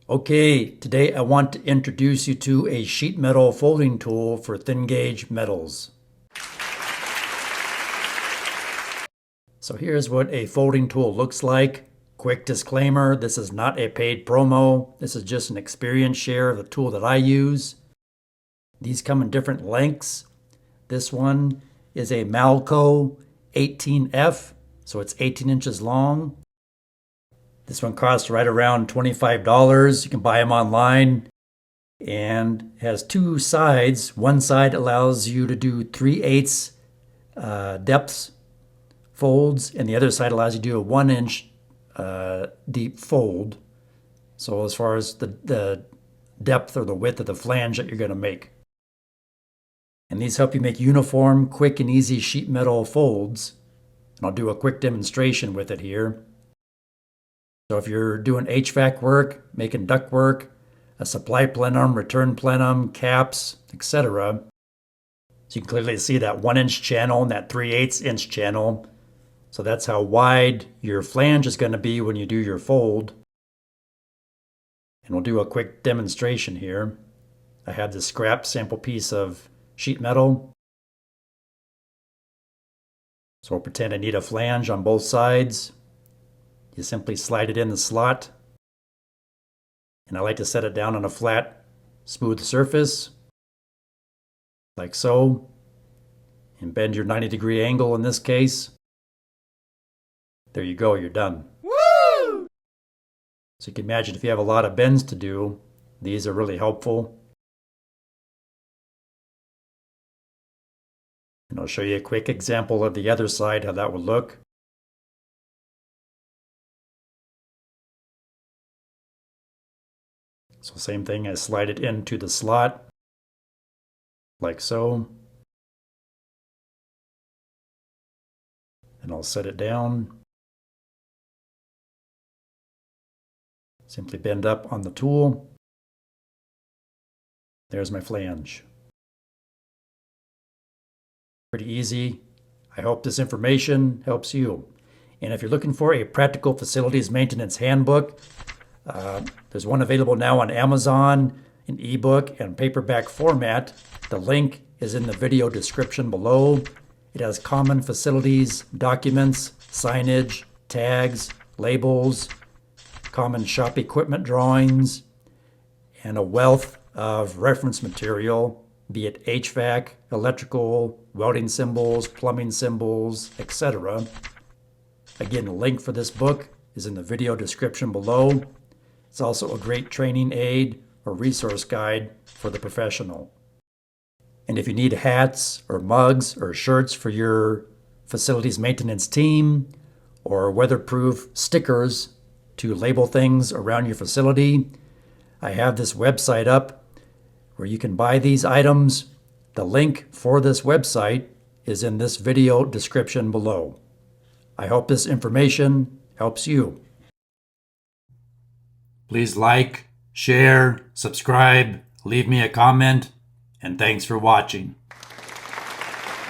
Okay, today I want to introduce you to a sheet metal folding tool for thin gauge metals. So here's what a folding tool looks like. Quick disclaimer, this is not a paid promo. This is just an experience share of the tool that I use. These come in different lengths. This one is a Malco 18F, so it's 18 inches long. This one costs right around $25. You can buy them online and has two sides. One side allows you to do 3/8 depths folds, and the other side allows you to do a 1-inch deep fold. So as far as the depth or the width of the flange that you're going to make. And these help you make uniform, quick, and easy sheet metal folds. And I'll do a quick demonstration with it here. So if you're doing HVAC work, making duct work, a supply plenum, return plenum, caps, etc. So you can clearly see that 1-inch channel and that 3/8 inch channel. So that's how wide your flange is going to be when you do your fold. And we'll do a quick demonstration here. I have this scrap sample piece of sheet metal. So we'll pretend I need a flange on both sides. You simply slide it in the slot. And I like to set it down on a flat, smooth surface, like so. And bend your 90-degree angle in this case. There you go, you're done. Woo! So you can imagine if you have a lot of bends to do, these are really helpful. And I'll show you a quick example of the other side, how that would look. So same thing, I slide it into the slot, like so. And I'll set it down. Simply bend up on the tool. There's my flange. Pretty easy. I hope this information helps you. And if you're looking for a practical facilities maintenance handbook, there's one available now on Amazon in ebook and paperback format. The link is in the video description below. It has common facilities, documents, signage, tags, labels, common shop equipment drawings, and a wealth of reference material, be it HVAC, electrical, welding symbols, plumbing symbols, etc. Again, the link for this book is in the video description below. It's also a great training aid or resource guide for the professional. And if you need hats or mugs or shirts for your facilities maintenance team, or weatherproof stickers to label things around your facility, I have this website up where you can buy these items. The link for this website is in this video description below. I hope this information helps you. Please like, share, subscribe, leave me a comment, and thanks for watching.